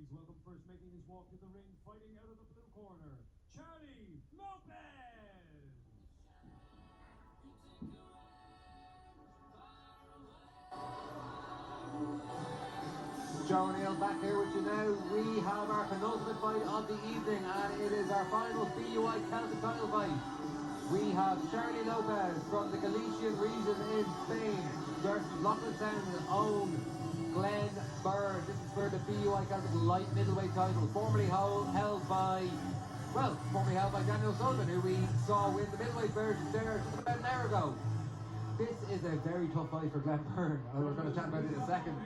Please welcome first making his walk to the ring, fighting out of the blue corner, CHARLY LOPEZ! Joe O'Neill back here with you now. We have our penultimate fight of the evening, and it is our final BUI Celtic title fight. We have CHARLY LOPEZ from the Galician region in Spain versus Loughlinstown's own BYRNE. This is for the BUI Celtic light middleweight title, formerly held by Daniel Sullivan, who we saw win the middleweight version there just about an hour ago. This is a very tough fight for BYRNE. We're going to chat about it in a second.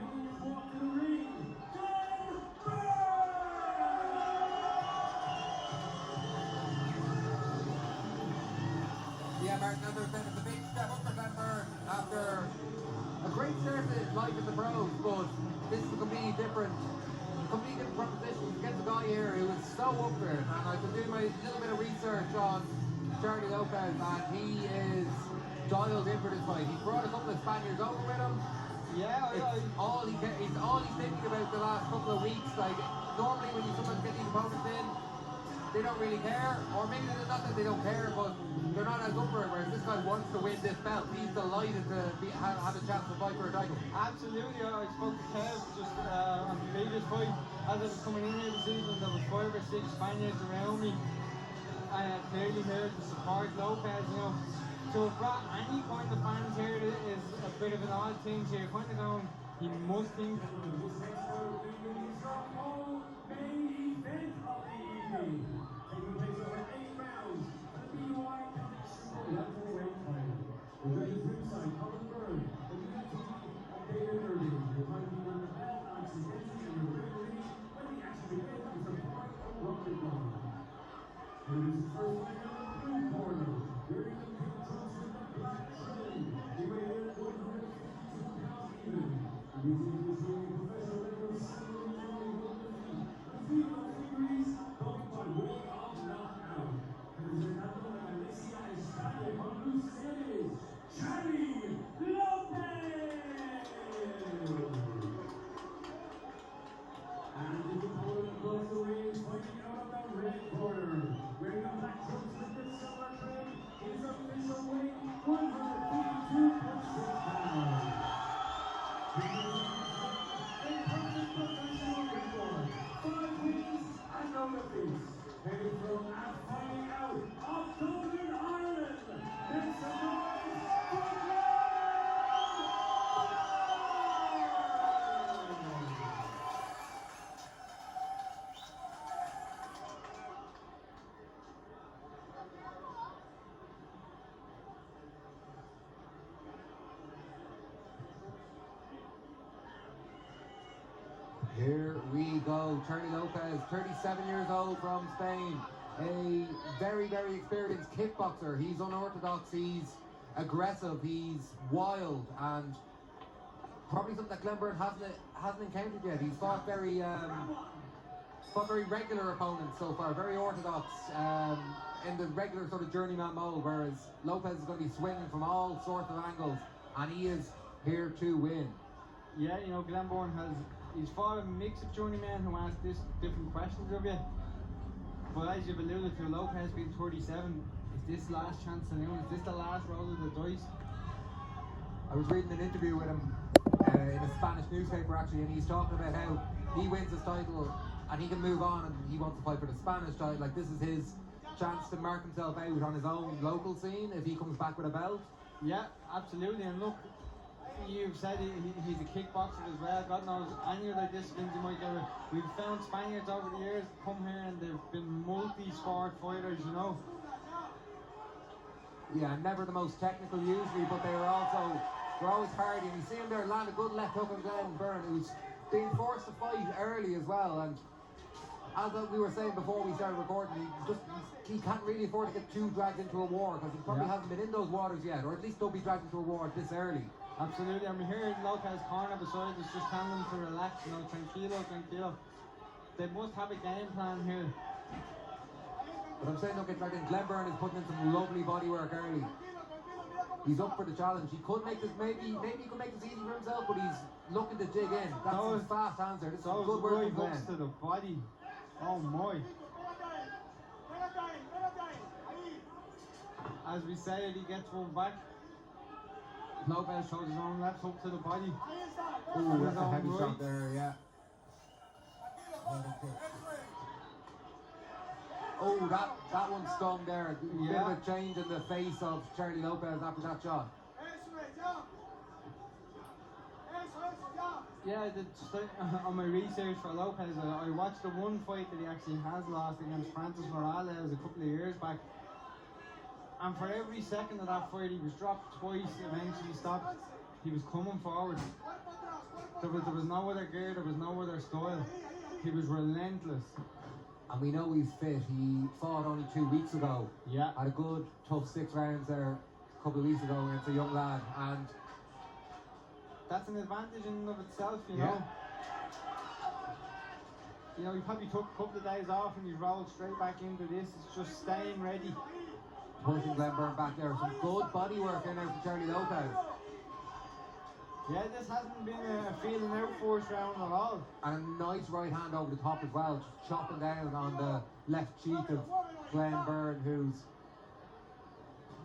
Yeah, Martin, as I said, it's a big step up for BYRNE after a great start to his life in the pros, but this is a completely different proposition against a guy here who is so up there. And I've been doing my little bit of research on CHARLY LOPEZ, and he is dialed in for this fight. He's brought a couple of Spaniards over with him. Yeah, it's all he's thinking about the last couple of weeks. Like, normally when you sometimes get these opponents in, they don't really care, or maybe it's not that they don't care, but they're not as up for it, whereas this guy wants to win this belt. He's delighted to have a chance to fight for a title. Absolutely. I spoke to Kev just on the previous fight. As I was coming in here this evening, there was 5 or 6 Spaniards around me. I clearly heard the support Lopez, you know. So if brought any kind of fans here, it is a bit of an odd thing. So you're kind of going, he must think. Here we go. CHARLY LOPEZ, 37 years old, from Spain. A very, very experienced kickboxer. He's unorthodox, he's aggressive, he's wild, and probably something that BYRNE hasn't encountered yet. He's fought very regular opponents so far, very orthodox in the regular sort of journeyman mode, whereas Lopez is going to be swinging from all sorts of angles, and he is here to win. Yeah, you know, BYRNE he's fought a mix of journeymen who ask different questions of you. But as you've alluded to, Lopez being 37, is this last chance to win? Is this the last roll of the dice? I was reading an interview with him in a Spanish newspaper actually, and he's talking about how he wins his title and he can move on and he wants to fight for the Spanish title. Like, this is his chance to mark himself out on his own local scene if he comes back with a belt. Yeah, absolutely. And look, you've said he's a kickboxer as well. God knows any other disciplines you might get with. We've found Spaniards over the years come here and they've been multi-sport fighters, you know. Yeah, never the most technical usually, but they're always hardy. And you see him there land a good left hook on BYRNE, who's being forced to fight early as well. And as we were saying before we started recording, he can't really afford to get too dragged into a war, because he probably hasn't been in those waters yet, or at least don't be dragged into a war this early. Absolutely. I mean, here Lopez corner beside us, just telling them to relax, you know, tranquilo. They must have a game plan here. But I'm saying don't get dragged in. BYRNE is putting in some lovely body work early. He's up for the challenge. He could make this, maybe he could make this easy for himself, but he's looking to dig in. That's his fast answer. This is a good work from Glenn. To the body. Oh my. As we say, he gets one back. Lopez shows his own left hook to the body. Oh, that's a heavy shot there, yeah. Oh, that one stung there. Bit of a change in the face of CHARLY LOPEZ after that shot. Yeah, I did on my research for Lopez. I watched the one fight that he actually has lost against Francis Morales a couple of years back. And for every second of that fight, he was dropped twice, eventually stopped. He was coming forward. There was no other gear, there was no other style. He was relentless. And we know he's fit. He fought only 2 weeks ago. Yeah. Had a good, tough 6 rounds there a couple of weeks ago against a young lad. And that's an advantage in and of itself, you know. You know, he probably took a couple of days off and he rolled straight back into this. It's just staying ready. Pushing Glenn Byrne back there. Some good body work in there for CHARLY LOPEZ. Yeah, this hasn't been a feeling out first round at all. And a nice right hand over the top as well, just chopping down on the left cheek of Glenn Byrne, who's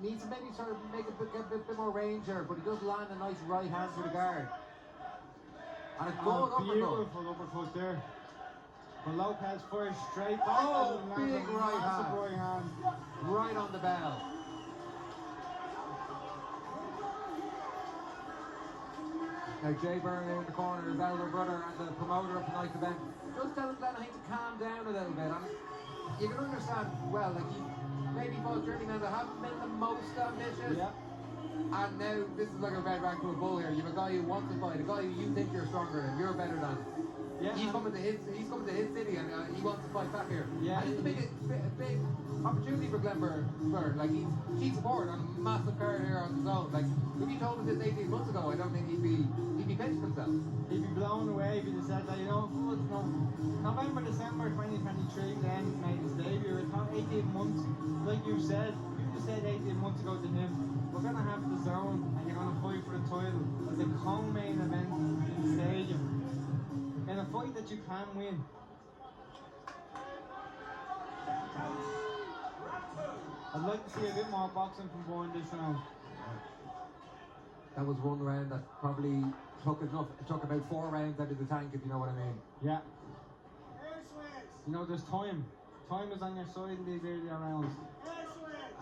needs to maybe sort of make get a bit more range here, but he does land a nice right hand to the guard. And a good uppercut. Beautiful uppercut there. But Lopez fires straight back. Oh, big right hand. Right on the bell. Now Jay Byrne in the corner, his elder brother and the promoter of tonight's event, just telling Glenn I think to calm down a little bit. And you can understand, well, like he maybe fought journeymen that haven't been the most ambitious. Yeah. And now this is like a red rank to a bull here. You have a guy who wants to fight, a guy who you think you're stronger than, you're better than. Yeah. He's coming to his city and he wants to fight back here. Yeah. And it's a big opportunity for Glenn Byrne. Like he's cheap support on a massive card here on his own. Like if you told us this 18 months ago, I don't think he'd be pinching himself. He'd be blown away if he'd have said that, you know, November, December 2023 then made his debut. It's not 18 months, like you said. You just said 18 months ago to him, we're gonna have the zone and you're gonna fight for the title as a co-main event in the stadium. In a fight that you can win. I'd like to see a bit more boxing from Bourne this round. That was one round that probably took about 4 rounds out of the tank, if you know what I mean. Yeah. You know, there's time. Time is on your side in these earlier rounds.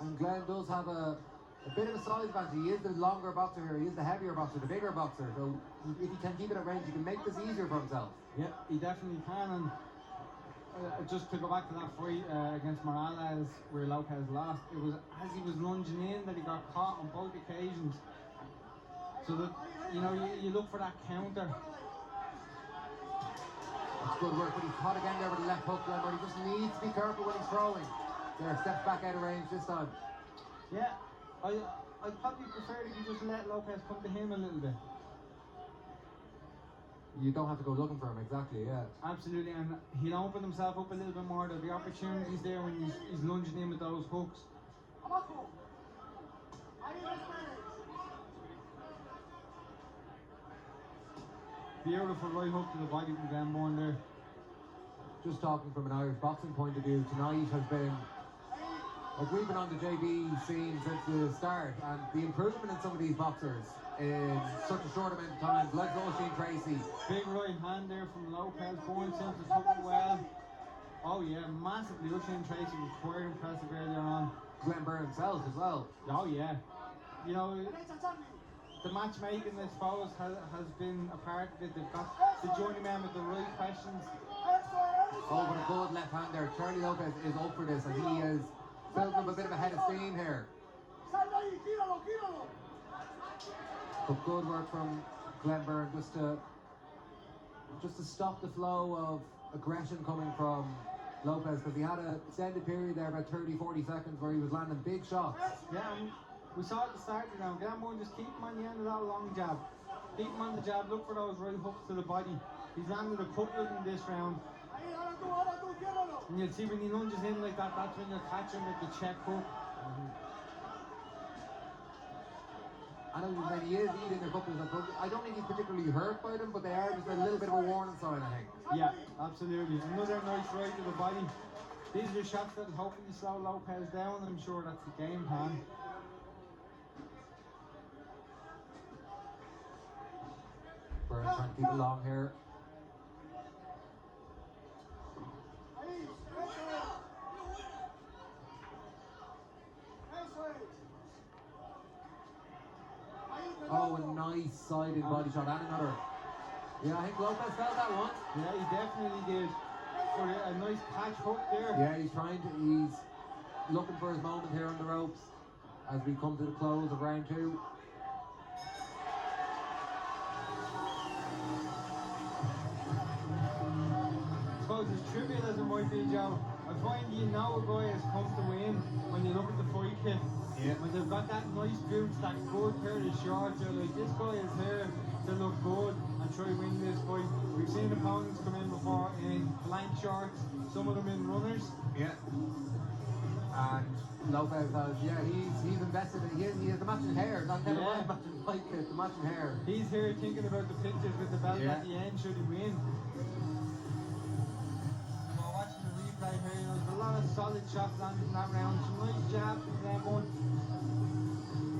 And Glenn does have a bit of a size advantage. He is the longer boxer here, he is the heavier boxer, the bigger boxer. So if he can keep it at range, he can make this easier for himself. Yeah, he definitely can. And just to go back to that fight against Morales, where Lopez lost, it was as he was lunging in that he got caught on both occasions. So that, you know, you look for that counter. It's good work, but he's caught again there with the left hook, Glenn, but he just needs to be careful when he's throwing. There, steps back out of range this time. Yeah, I'd probably prefer if you just let Lopez come to him a little bit. You don't have to go looking for him, exactly, yeah. Absolutely, and he'll open himself up a little bit more. There'll be opportunities there when he's lunging in with those hooks. Beautiful right hook to the body from Glenn Byrne there. Just talking from an Irish boxing point of view, tonight has been, like we've been on the JB scene since the start, and the improvement in some of these boxers in such a short amount of time, like Oisin Tracy. Big right hand there from Lopez. Byrne seems to took it well. Oh yeah, massively. Oisin Tracy was quite impressive earlier on. Glenn Byrne himself as well. Oh yeah. You know, the matchmaking, I suppose, has been a part of it. They've got the journeyman with the right questions. Oh, but a good left hand there. CHARLY LOPEZ is up for this, and he is building up a bit of a head of steam here. But good work from Glenn Byrne just to stop the flow of aggression coming from Lopez, because he had an extended period there, about 30-40 seconds, where he was landing big shots. Yeah, and we saw at the start of the round, Glenn Byrne just keep him on the end of that long jab. Keep him on the jab, look for those right hooks to the body. He's landed a couple of them this round. And you'll see when he lunges in like that, that's when you'll catch him with the check hook. when he is eating a couple of them, I don't think he's particularly hurt by them, but they are just a little bit of a warning sign, I think. Yeah, absolutely. Another nice right to the body. These are the shots that will hopefully slow Lopez down. I'm sure that's the game plan. Byrne trying to keep it long here. Oh, a nice sided body shot and another. Yeah, I think Lopez felt that one. Yeah, he definitely did. For a nice catch hook there. Yeah, he's looking for his moment here on the ropes as we come to the close of round 2. I suppose as trivial as it might be, Joe, I find you know a guy has come to win when you look at the fight kit. Yeah. When they've got that nice boots, that good pair of shorts, you're like, this guy is here to look good and try to win this fight. We've seen opponents come in before in blank shorts, some of them in runners. Yeah. And Lopez has, he's invested in, he has the matching hair, not never mind matching fight kit, the matching hair. He's here thinking about the pictures with the belt at the end should he win. Watching the replay here, you know, there's a lot of solid shots landed in that round. Some nice jabs from them one.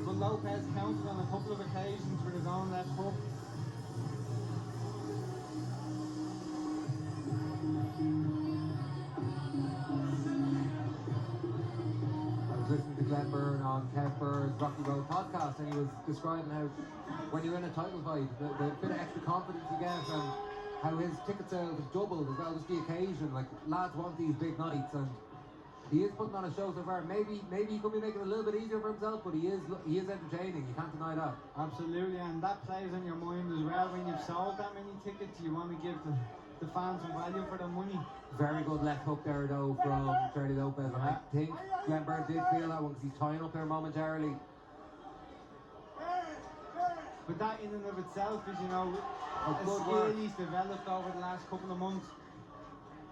But Lopez counted on a couple of occasions with his own left hook. I was listening to Glenn Byrne on Kev Burr's Rocky Road podcast, and he was describing how when you're in a title fight, the bit of extra confidence you get, and how his ticket sales have doubled as well, just the occasion. Like, lads want these big nights, and he is putting on a show so far. Maybe he could be making it a little bit easier for himself, but he is entertaining. You can't deny that. Absolutely, and that plays on your mind as well. When you've sold that many tickets, you want to give the fans some value for their money. Very good left hook there though from CHARLY LOPEZ, and I think Glenn Byrne did feel that one because he's tying up there momentarily. But that in and of itself is, you know, a good skill work. he's developed over the last couple of months.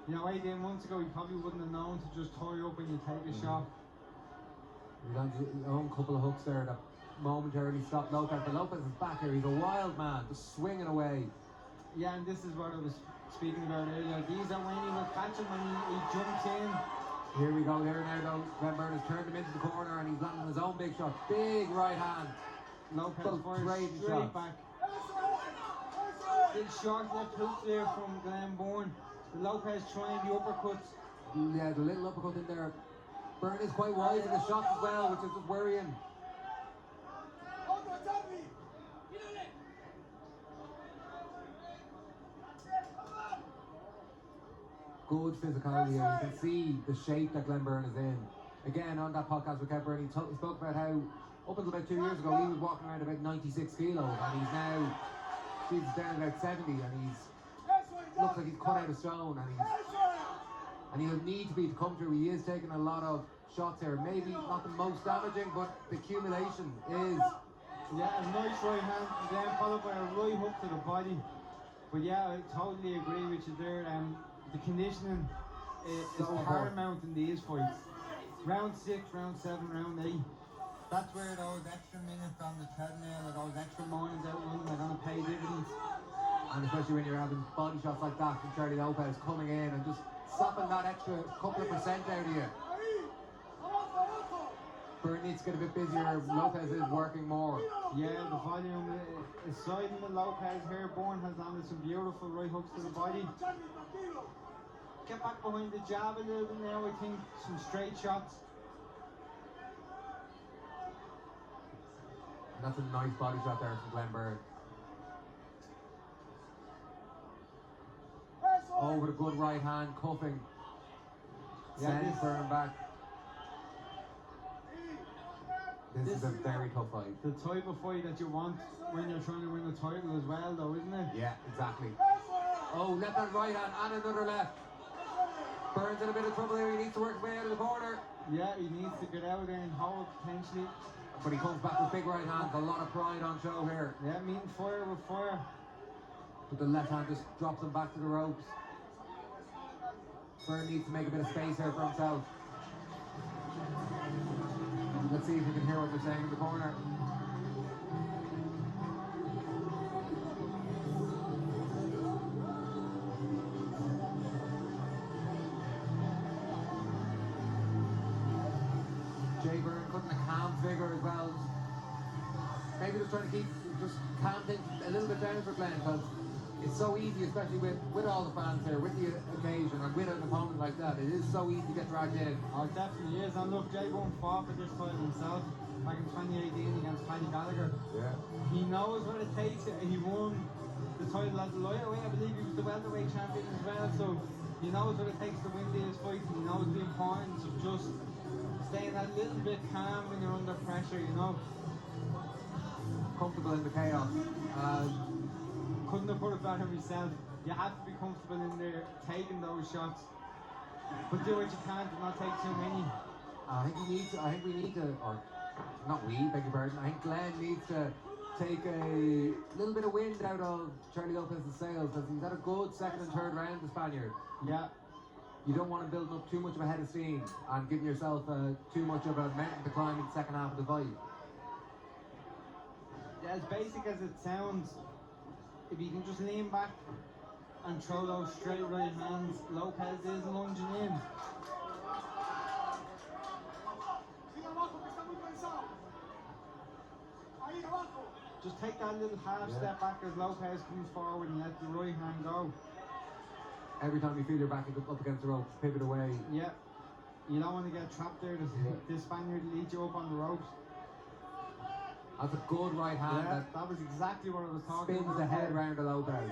You know, 18 months ago, he probably wouldn't have known to just tie up when you take a shot. He landed his own couple of hooks there that momentarily stopped Lopez, but Lopez is back here. He's a wild man, just swinging away. Yeah, and this is what I was speaking about earlier. These are when he will catch him when he jumps in. Here we go there now though. Glenn Byrne has turned him into the corner and he's landing his own big shot. Big right hand. Lopez Both fires great straight shots. back. Big short left hook there from Glenn Byrne. Lopez trying the uppercuts. Yeah, the little uppercut in there. Byrne is quite wise in the shots as well, which is just worrying. Good physicality here. You can see the shape that Glenn Byrne is in. Again, on that podcast with Kev Burrne, he spoke about how up until about 2 years ago he was walking around about 96 kilos and he's now down about 70 and looks like he's cut out of stone and he'll need to be to come through. He is taking a lot of shots here. Maybe not the most damaging, but the accumulation is. Yeah, a nice right hand, then followed by a right hook to the body. But yeah, I totally agree with you there. The conditioning is So paramount in these fights. Round 6, round 7, round 8. That's where those extra minutes on the treadmill or those extra mornings out running are going to pay dividends. And especially when you're having body shots like that from CHARLY LOPEZ coming in and just sopping that extra couple of percent out of you. Byrne needs to get a bit busier. Lopez is working more. Yeah, the volume is siding with Lopez here. Byrne has landed some beautiful right hooks to the body. Get back behind the jab a little bit now, I think. Some straight shots. And that's a nice body shot there from Glenn Byrne. Oh, with a good right hand, cuffing. Sends Byrne back. This is a very tough fight. The type of fight that you want when you're trying to win the title as well, though, isn't it? Yeah, exactly. Oh, left and right hand and another left. Byrne's in a bit of trouble here. He needs to work his way out of the corner. Yeah, he needs to get out there and hold potentially. But he comes back with big right hands. A lot of pride on show here. Yeah, meeting fire with fire. But the left hand just drops him back to the ropes. Byrne needs to make a bit of space here for himself. Let's see if we can hear what they're saying in the corner. looking a calm figure as well. Maybe just trying to calm things a little bit down for Glenn, because it's so easy, especially with all the fans here, with the occasion, and with an opponent like that. It is so easy to get dragged in. Oh, it definitely is. And look, Jay won fought for this title himself back in 2018 against Paddy Gallagher. Yeah. He knows what it takes. He won the title as a lightweight. I believe he was the welterweight champion as well. So he knows what it takes to win these fights. He knows the importance of just staying a little bit calm when you're under pressure, you know. Comfortable in the chaos. Couldn't have put it better myself. You have to be comfortable in there taking those shots, but do what you can to not take too many. I think we need to, or not we, beg your pardon, I think Glenn needs to take a little bit of wind out of Charlie Lopez's sails, because he's had a good second and third round, the Spaniard. Yeah. You don't want to build up too much of a head of steam and give yourself too much of a mountain to climb in the second half of the fight. Yeah, as basic as it sounds, if you can just lean back and throw those straight right hands, Lopez is lunging in. Just take that little half step back as Lopez comes forward and let the right hand go. Every time you feel your back up against the ropes, pivot away. Yeah. You don't want to get trapped there. This Spaniard will lead you up on the ropes. That's a good right hand. Yeah, that was exactly what I was talking about. Spins the head round to Lopez.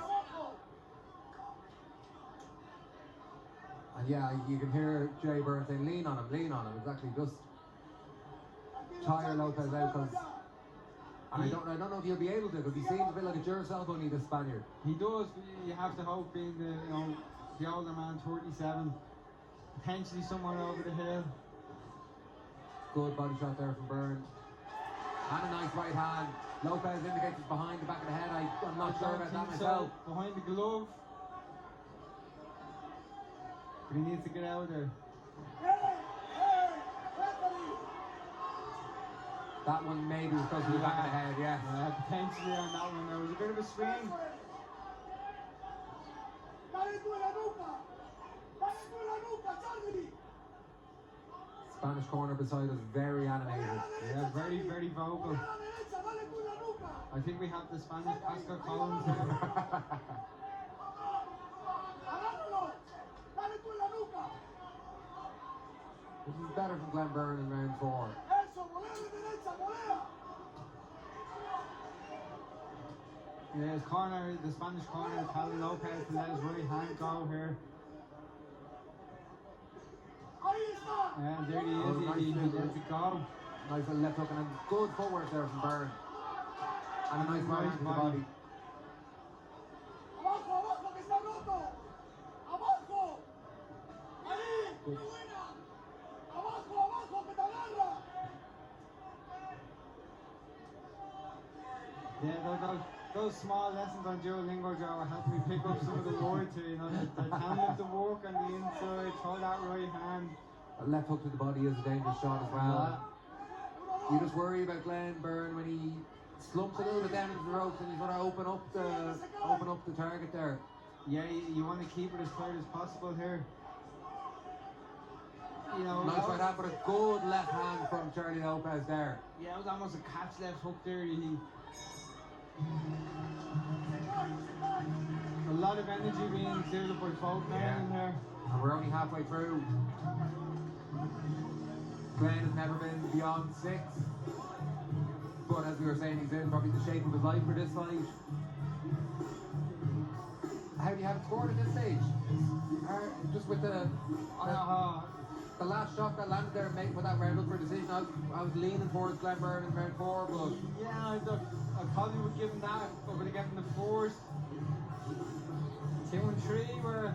And yeah, you can hear Jay Byrne saying, lean on him, exactly, just tire Lopez out, because and I don't know if he'll be able to, because he seems a bit like a Duracell bunny, this Spaniard. He does. You have to hope, being the older man, 37, potentially somewhere over the hill. Good body shot there from Byrne. And a nice right hand. Lopez indicates it's behind the back of the head. I'm not sure about that myself. Behind the glove. But he needs to get out of there. That one maybe was supposed to be back of the head, yeah. Potentially on that one. There was a bit of a swing. Spanish corner beside us, very animated. Yeah, very, very vocal. I think we have the Spanish Pascal Collins here. This is better from Glenn Byrne in round 4. Yeah, his corner, the Spanish corner, Charlie Lopez to let his right hand go here. And there he is, he lets it go. Nice little left hook and a good footwork there from Byrne. And a nice right hand to the body. Good. Yeah, those small lessons on Duolingo, Joe, are helping me pick up some of the words here, you know, they're telling him to work on the inside, throw that right hand. A left hook to the body is a dangerous shot as well. You just worry about Glenn Byrne when he slumps a little bit down into the ropes and he's going to open up the target there. Yeah, you want to keep it as tight as possible here. You know, nice right hand, but a good left hand from Charlie Lopez there. Yeah, it was almost a catch left hook there. A lot of energy being exerted by both men in there. And we're only halfway through. Glenn has never been beyond 6. But as we were saying, he's in probably the shape of his life for this fight. How do you have it scored at this stage? Just with the last shot that landed there made with that round up for a decision. I was leaning towards Glenn Byrne in round 4, but yeah, I probably would give him that over to getting the 4s. 2 and 3 were.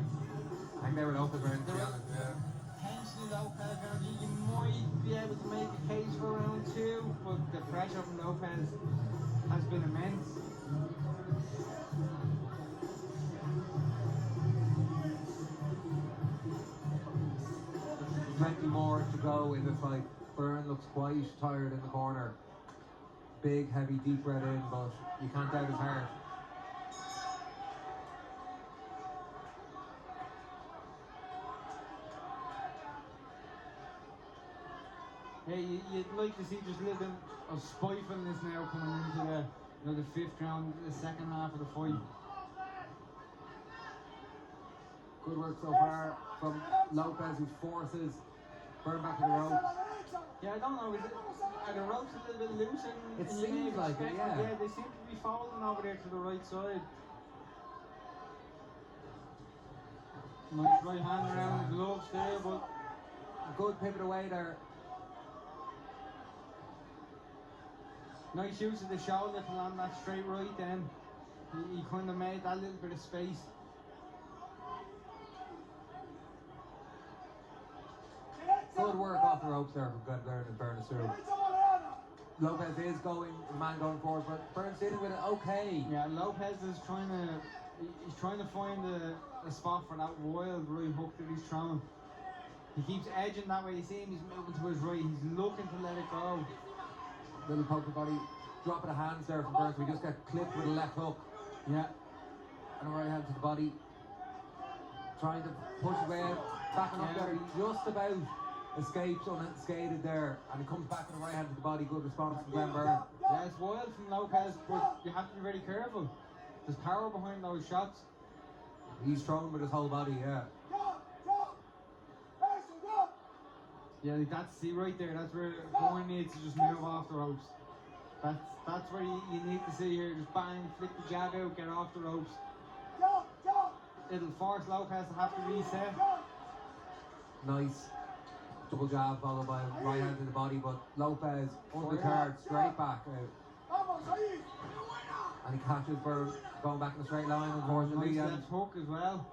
I think they were Lopez rounds, to be honest. Yeah. Potentially Lopez round. You might be able to make a case for round 2, but the pressure from Lopez has been immense. Plenty more to go in this fight. Byrne looks quite tired in the corner. Big, heavy, deep breath in, but you can't doubt his heart. Yeah, you'd like to see just a little bit of spitefulness now coming into the, the 5th round, the second half of the fight. Good work so far from Lopez, who forces Byrne back to the ropes. Yeah, I don't know, are the ropes a little bit loose? It seems like it, yeah. Yeah, they seem to be folding over there to the right side. Nice right hand around the gloves there, but good pivot away there. Nice use of the shoulder to land that straight right then. He kind of made that little bit of space. Good work off the ropes there from Glenn and Byrne through. Lopez is going, the man going forward, but Byrne's dealing with it okay. Yeah, Lopez is trying to find a spot for that wild right hook that he's throwing. He keeps edging that way. You see him, he's moving to his right. He's looking to let it go. Little poke of the body, drop of the hands there from Byrne. So we just get clipped with a left hook. Yeah. And a right hand to the body. Trying to push his way out. Backing up there. He just about escapes unscathed there. And he comes back with a right hand to the body. Good response from Glenn Byrne. Yeah, it's wild from Lopez, but you have to be very careful. There's power behind those shots. He's thrown with his whole body, yeah. Yeah, that's, see right there, that's where Bourne needs to just move off the ropes. That's where you need to see here, just bang, flick the jab out, get off the ropes. It'll force Lopez to have to reset. Nice double jab followed by right hand to the body, but Lopez undercard straight back out. And he catches Byrne going back in a straight line, unfortunately. Nice left hook as well.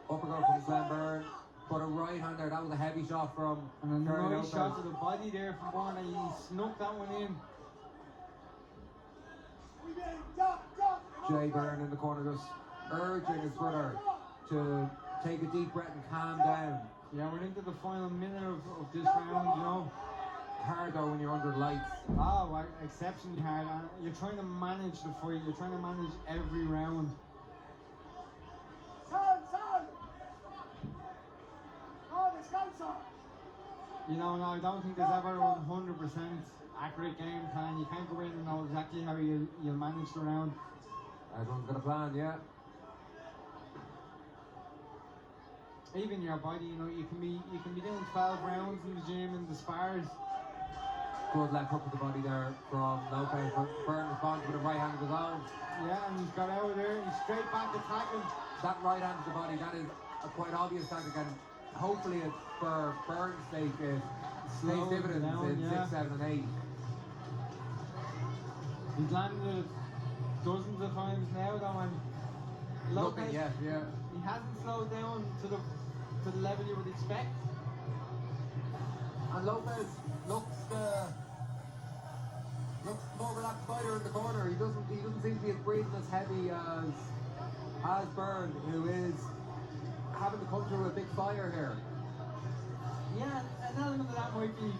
Uppercut from Glenn Byrne. But a right hand there, that was a heavy shot from And a CHARLY nice Lopez. shot to the body there from Bourne. He snuck that one in. Jay Byrne in the corner just urging his brother to take a deep breath and calm down. Yeah, we're into the final minute of this round, Hard though when you're under the lights. Oh, exceptionally hard. You're trying to manage the fight. You're trying to manage every round. No, I don't think there's ever a 100% accurate game plan. You can't go in and know exactly how you'll manage the round. Everyone's got a plan, yeah. Even your body, you can be doing 12 rounds in the gym in the spars. Good left hook to the body there from Lopez, but Byrne responds with a right hand of his own. Yeah, and he's got out of there. He's straight back attacking. That right hand to the body, that is a quite obvious tactic, and hopefully it's for Byrne's sake, it pays dividends in 6, 7 and 8. He's landed it dozens of times now though, and Lopez, Yes, yeah. he hasn't slowed down to the level you would expect. And Lopez looks more relaxed fighter in the corner. He doesn't seem to be as breathing as heavy as Byrne, who is having to come through a big fire here. Yeah, an element of that might be,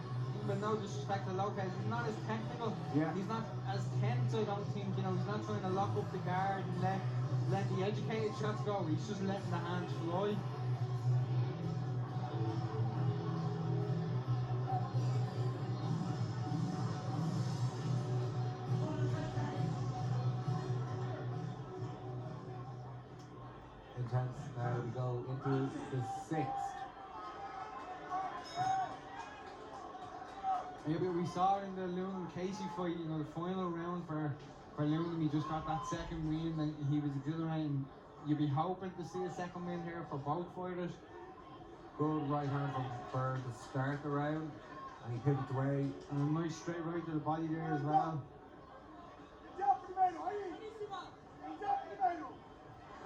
with no disrespect to Lopez, he's not as technical. Yeah. He's not as tense, I don't think. He's not trying to lock up the guard and let the educated shots go. He's just letting the hands fly. Intense. Now we go into the 6th. Yeah, but we saw in the Loon Casey fight, the final round for Loon, he just got that second win and he was exhilarating. You'd be hoping to see a second win here for both fighters. Good right hand from Byrne to start the round, and he pivots away. And a nice straight right to the body there as well.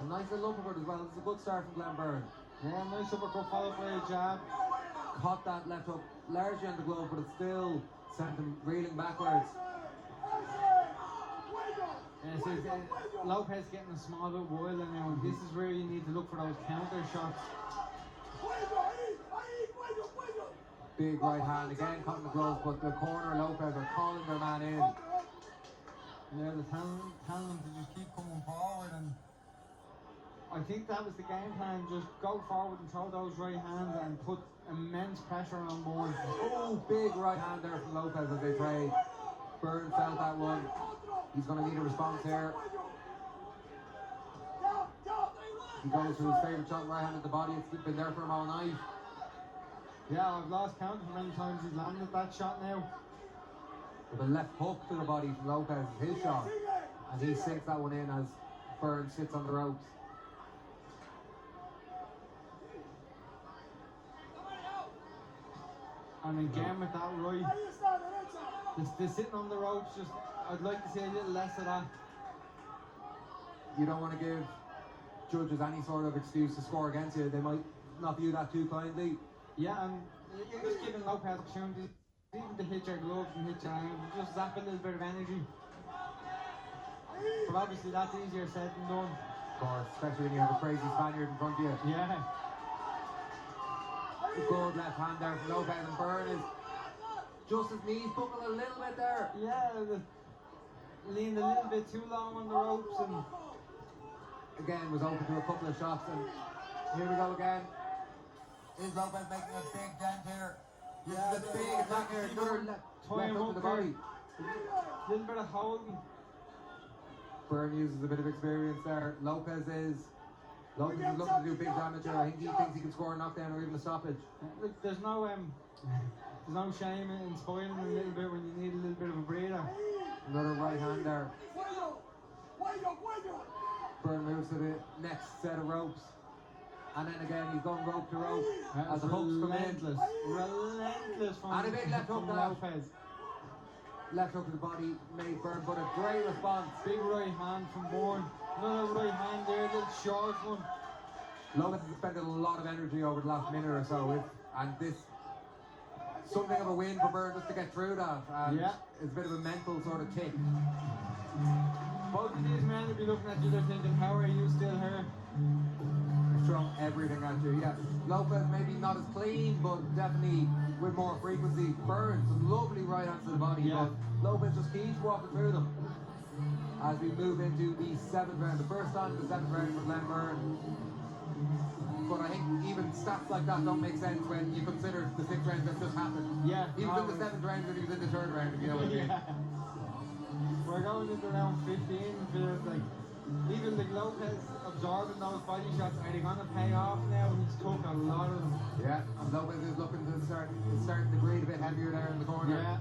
A nice little uppercut as well. This is a good start from Glenn Byrne. Yeah, nice uppercut followed by a jab. Caught that left hook largely on the glove, but it still sent him reeling backwards. Yeah, so Lopez getting a small bit wilder now, and this is where you need to look for those counter shots. Big right hand again, caught in the glove, but the corner Lopez are calling their man in. Yeah, they're telling them to just keep coming forward, and I think that was the game plan. Just go forward and throw those right hands and put immense pressure on Bourne. Oh, big right hand there from Lopez as they trade. Byrne felt that one. He's going to need a response here. He goes to his favourite shot, right hand at the body. It's been there for him all night. Yeah, I've lost count of how many times he's landed that shot now. With a left hook to the body from Lopez, his shot. And he sinks that one in as Byrne sits on the ropes. And again with that right. The sitting on the ropes, just I'd like to see a little less of that. You don't want to give judges any sort of excuse to score against you. They might not view that too kindly. Yeah, and you're just giving Lopez opportunities, even to hit your gloves and hit your arms, just zap a little bit of energy. But obviously that's easier said than done. Of course, especially when you have a crazy Spaniard in front of you. Yeah. Good left hand there from Lopez, and Byrne is just his knees buckle a little bit there. Yeah, leaned a little bit too long on the ropes, and again was open to a couple of shots, and here we go again. Is Lopez making a big dent here? This is a big attack here. Another left hook to the body. Little bit of holding. Byrne uses a bit of experience there. Lopez is looking to do big damage here. I think he thinks he can score a knockdown or even a stoppage. Look, there's no shame in spoiling a little bit when you need a little bit of a breather. Another right hand there. Byrne moves to the next set of ropes. And then again he's going rope to rope as the hooks come in. Relentless from And a big left hook now. Lopez. Left hook to the body made Byrne, but a great response. Big right hand from Bourne. Another right hand there, a little short one. Lopez has expended a lot of energy over the last minute or so, and this something of a win for Byrne just to get through that. And yeah, it's a bit of a mental sort of kick. Both of these men will be looking at you, they're thinking, how are you still here? Throw everything at you. Yeah, Lopez maybe not as clean, but definitely with more frequency. Byrne, some lovely right hands to the body, yeah, but Lopez just keeps walking through them. As we move into the 7th round, the first time in the 7th round for Glenn Byrne. But I think even stats like that don't make sense when you consider the 6th round that just happened. Yeah, he was in the 7th round and he was in the 3rd round, if you know what I mean. Yeah. We're going into round 15, it feels like. Even like Lopez absorbing those body shots, are they going to pay off now? He's took a lot of them. Yeah, and Lopez is looking to starting to breathe a bit heavier there in the corner. Yeah.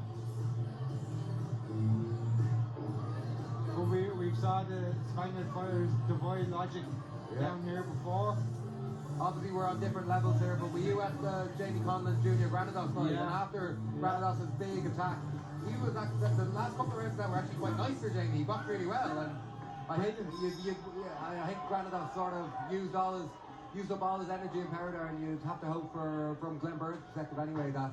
But we saw the Spaniard fighters divide logic down here before. Obviously we're on different levels here, but we at the Jamie Conlon Jr. Granados fight, and after Granados' big attack, he was actually, the last couple of rounds that were actually quite nice for Jamie. He boxed really well, and I think I think Granados sort of used up all his energy and power there, and you'd have to hope for, from Glenn Byrne's perspective anyway, that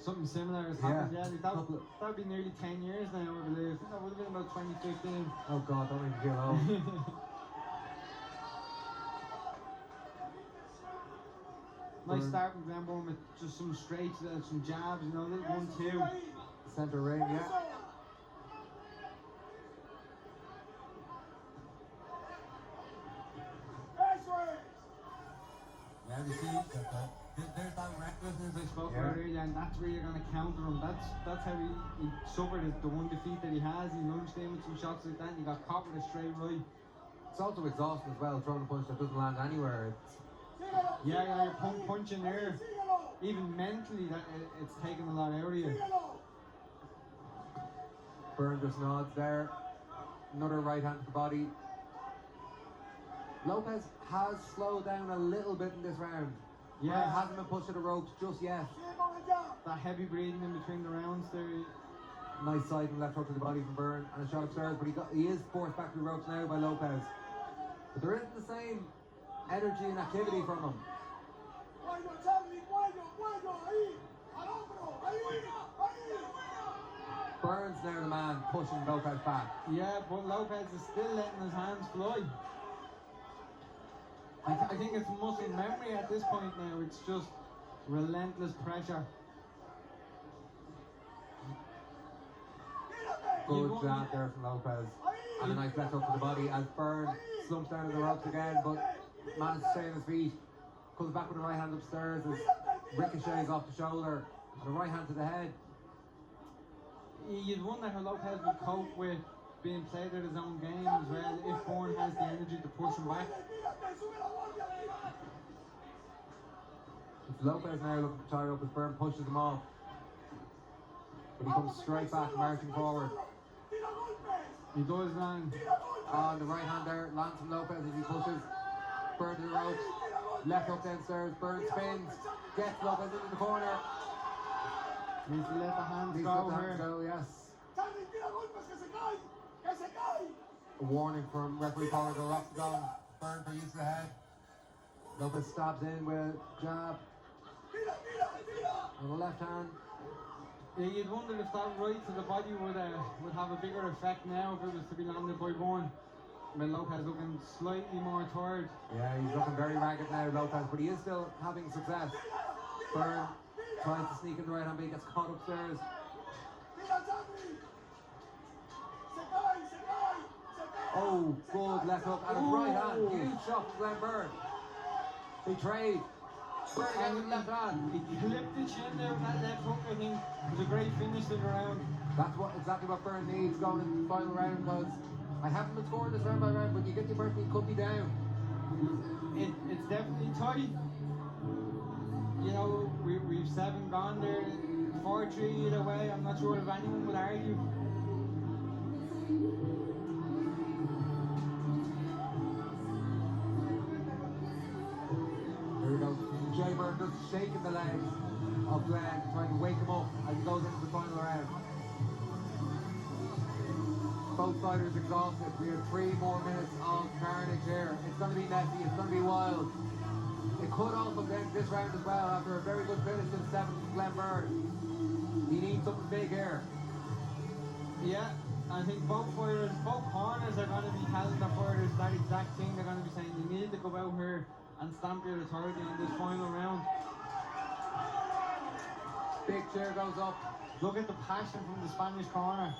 something similar has happened. Yeah, that would be nearly 10 years now, I believe. That would have been about 2015. Oh God, don't make me feel old. Nice start from Glenn Byrne with just some straights and some jabs, you know, little 1-2. Centre ring, yeah. Yeah, you see, there's that recklessness I spoke about earlier, and that's where you're going to counter him. That's how he suffered the one defeat that he has. He lunged in with some shots like that, and he got caught with a straight right. It's also exhausting as well, throwing a punch that doesn't land anywhere. Yeah, you're punching there. Even mentally, it's taking a lot out of you. Byrne just nods there. Another right hand to the body. Lopez has slowed down a little bit in this round. Yeah, Byrne hasn't been pushed to the ropes just yet. That heavy breathing in between the rounds there. Nice side and left hook to the body from Byrne, and a shot upstairs, but he is forced back to the ropes now by Lopez. But there isn't the same energy and activity from him. Byrne's now the man pushing Lopez back. Yeah, but Lopez is still letting his hands fly. I think it's muscle memory at this point now. It's just relentless pressure. Good jab there from Lopez. And a nice left hook to the body as Byrne slumps down to the ropes again, but manages to stay on his feet. Comes back with the right hand upstairs as ricochets off the shoulder, and a right hand to the head. You'd wonder how Lopez would cope with being played at his own game as well, if BYRNE has the energy to push him back. It's Lopez now looking to tie up as BYRNE pushes him off. But he comes straight back, marching forward. He does land. On the right hand there, lands from Lopez as he pushes BYRNE to the ropes. Left hook downstairs, BYRNE spins, gets Lopez into the corner. Needs to let the hands Needs go to let the here. hands go, yes. A warning from referee Power to octagon. BYRNE for use of the head. Lopez stabs in with a jab. On the left hand. Yeah, you'd wonder if that right to the body would have a bigger effect now if it was to be landed by BYRNE. But Lopez looking slightly more tired. Yeah, he's looking very ragged now, Lopez, but he is still having success. BYRNE tries to sneak in the right hand, but he gets caught upstairs. Oh, good left hook and a right hand. Huge shot from Glenn BYRNE. They trade. BYRNE again with the left hand. He clipped the chin there with that left hook, I think. It was a great finish to the round. That's exactly what BYRNE needs going into the final round, because I haven't been scoring this round by round, but you get the impression he could be down. It's definitely tight. You know, we've 7 gone there, 4-3 either way. I'm not sure if anyone would argue. Here we go. BYRNE just shaking the legs of Glenn, trying to wake him up as he goes into the final round. Both fighters exhausted. We have 3 more minutes of carnage here. It's going to be messy. It's going to be wild. It could also end this round as well after a very good finish in 7th from Glenn BYRNE. He needs something big here. Yeah, I think both corners are going to be telling the fighters that exact thing. They're going to be saying you need to go out here and stamp your authority on this final round. Big chair goes up. Look at the passion from the Spanish corner.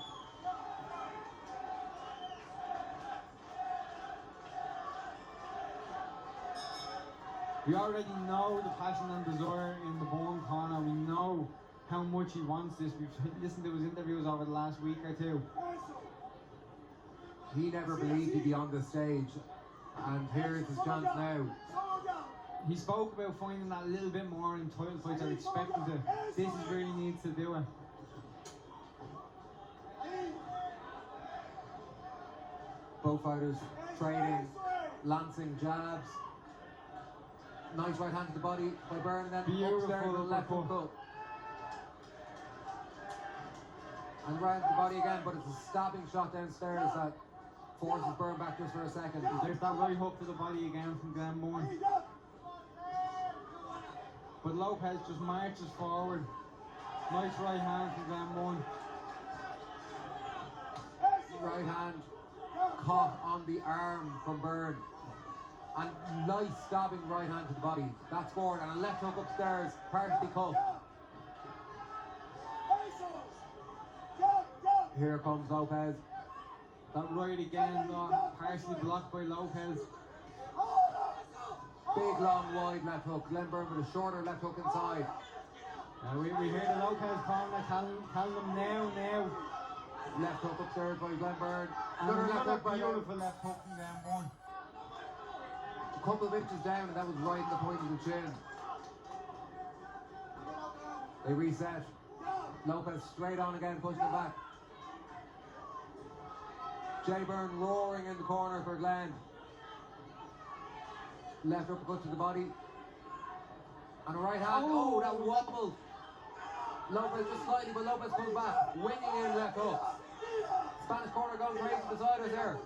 We already know the passion and desire in the BYRNE corner. We know how much he wants this. We've listened to his interviews over the last week or 2. He never believed he'd be on this stage, and here is his chance now. He spoke about finding that little bit more in title fights or expecting to. This is where he needs to do it. Both fighters trading, lancing jabs. Nice right hand to the body by BYRNE, and then upstairs with a left hook. And right to the body again, but it's a stabbing shot downstairs that forces BYRNE back just for a second. There's that right hook to the body again from Glenn BYRNE. But Lopez just marches forward. Nice right hand from Glenn BYRNE. Right hand caught on the arm from BYRNE. And nice stabbing right hand to the body. That's forward, and a left hook upstairs, partially cuffed. Here comes Lopez. That right again, partially blocked by Lopez. Big, long, wide left hook. Glenn BYRNE with a shorter left hook inside. We hear the Lopez corner telling them now. Left hook upstairs by Glenn BYRNE. Another left hook by beautiful left hook from Glenn BYRNE. A couple of inches down, and that was right in the point of the chin. They reset. Lopez straight on again, pushing it back. BYRNE roaring in the corner for Glenn. Left uppercut to the body. And a right hand. Oh, that wobbled. Lopez just slightly, but Lopez comes back. Winning in left hook. Spanish corner going crazy beside us there.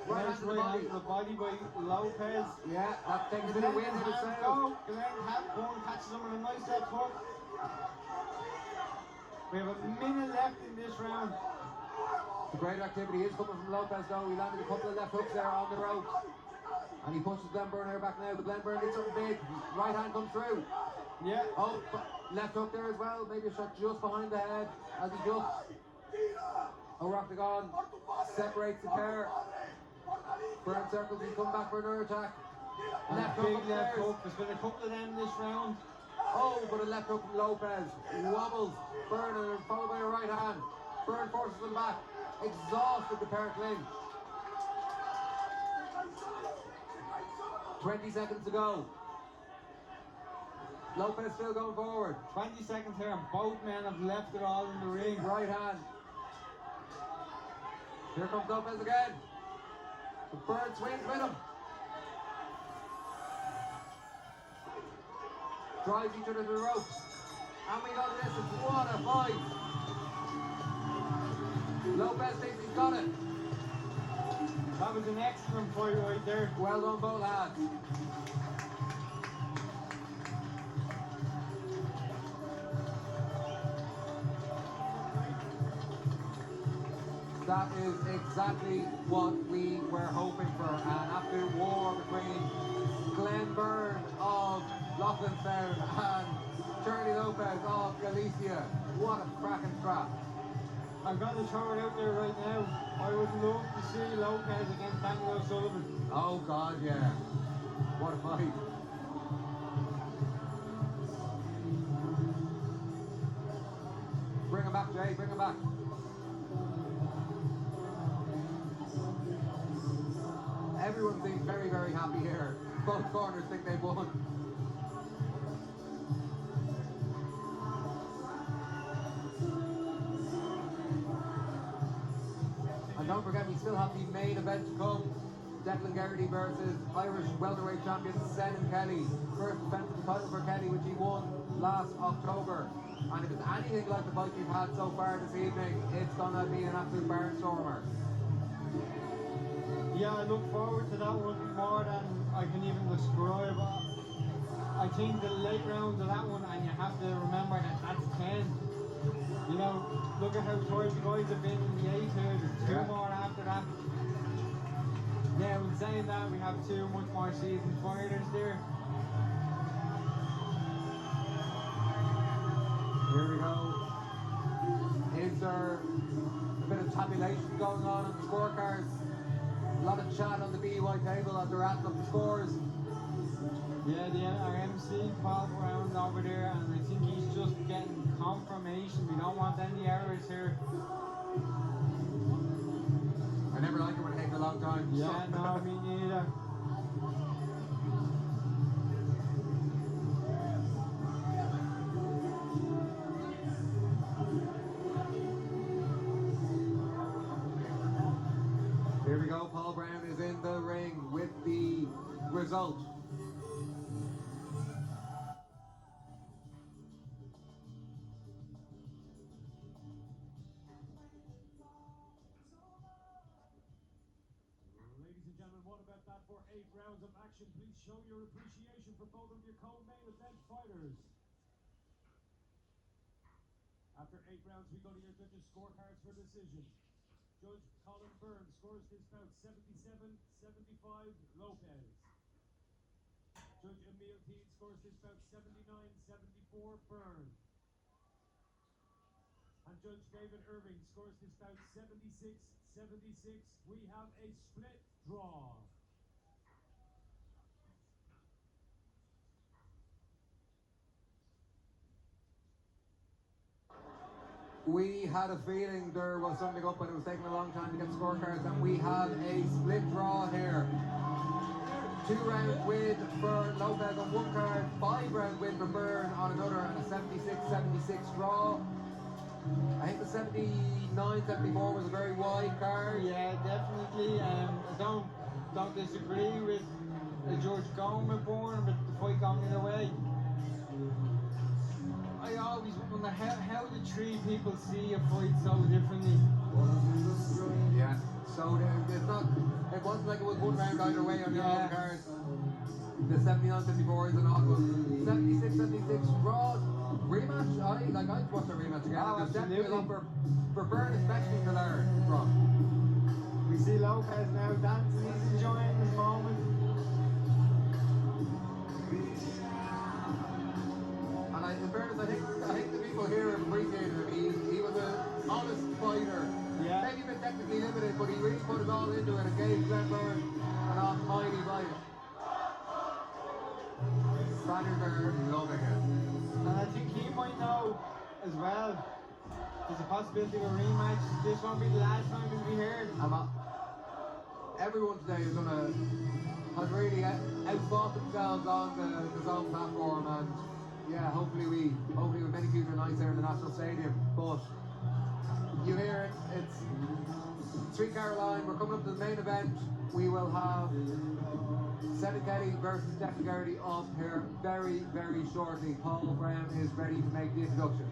Right hand to the body. The body by Lopez. Yeah, that takes a bit of wind in the sails. BYRNE catches him with a nice left hook. We have a minute left in this round. The great activity is coming from Lopez though. He landed a couple of left hooks there on the ropes. And he pushes Glenn BYRNE back now. But Glenn BYRNE did something big. Right hand comes through. Yeah. Oh, left hook there as well. Maybe a shot just behind the head as he ducks. Oh, octagon separates the pair. BYRNE circles. He's come back for another attack. Left hook Big left upstairs. hook. There's been a couple of them this round. Oh, but a left hook from Lopez. Wobbles. BYRNE followed by a right hand. BYRNE forces him back. Exhausted the pair clinch. 20 seconds to go. Lopez still going forward. 20 seconds here and both men have left it all in the ring. Right hand. Here comes Lopez again. The BYRNE swings with him. Drives each other to the ropes. And we got this. What a fight. Lopez thinks he's got it. That was an excellent fight right there. Well done, both lads. That is exactly what we were hoping for. An absolute war between BYRNE of Loughlinstown and CHARLY Lopez of Galicia. What a cracking scrap. I'm going to throw it out there right now. I would love to see Lopez against Daniel O'Sullivan. Oh God, yeah. What a fight. Bring him back, Jay, bring him back. Everyone seems very, very happy here. Both corners think they've won. And don't forget, we still have the main event to come. Declan Garrity versus Irish welterweight champion Senan Kelly. First defence of the title for Kelly, which he won last October. And if it's anything like the fight we've had so far this evening, it's gonna be an absolute barnstormer. Yeah, I look forward to that one more than I can even describe. I think the late rounds of that one, and you have to remember that that's 10. You know, look at how tired the guys have been in the 8 here. There's 2 more after that. Yeah, when saying that, we have 2 much more seasoned fighters there. Here we go. Is there a bit of tabulation going on the scorecards? A lot of chat on the BY table as they're adding up the scores. Yeah, our MC Paul around over there, and I think he's just getting confirmation. We don't want any errors here. I never like it when it takes a long time. Yeah, no, me neither. Here we go, Paul Brown is in the ring with the result. Ladies and gentlemen, what about that for 8 rounds of action? Please show your appreciation for both of your co-main event fighters. After 8 rounds, we go to your judges' scorecards for decision. Judge Colin Byrne scores his bout 77-75 Lopez. Judge Emil Teed scores his bout 79-74 Byrne. And Judge David Irving scores his bout 76-76. We have a split draw. We had a feeling there was something up, but it was taking a long time to get scorecards, and we have a split draw here. 2-round win for Lopez on one card, 5-round win for BYRNE on another, and a 76-76 draw. I think the 79-74 was a very wide card. Yeah, definitely. I don't disagree with George going with BYRNE, but the fight going either way. I always wonder how the 3 people see a fight so differently. Yeah, so it's not. It wasn't like it was one round either way on the other card. The 79-74 is an odd one. 76-76 draw rematch. I'd watch a rematch again. Oh, There's definitely a lot absolutely. for BYRNE, especially for their draw. We see Lopez now dancing. He's enjoying this moment. And in fairness, I think the people here appreciated him. He was an honest fighter. Yeah. Maybe a bit technically limited, but he really put it all into it and gave BYRNE an almighty fight. Spaniards are loving it. And I think he might know as well. There's a possibility of a rematch. This won't be the last time we'll be here. Everyone today has really outfought themselves on the zone platform, and yeah, hopefully with many future nights there in the National Stadium. But you hear it, it's 3-car line. We're coming up to the main event. We will have Celtic Kelly versus Declan Garrity up here very, very shortly. Paul Brown is ready to make the introductions.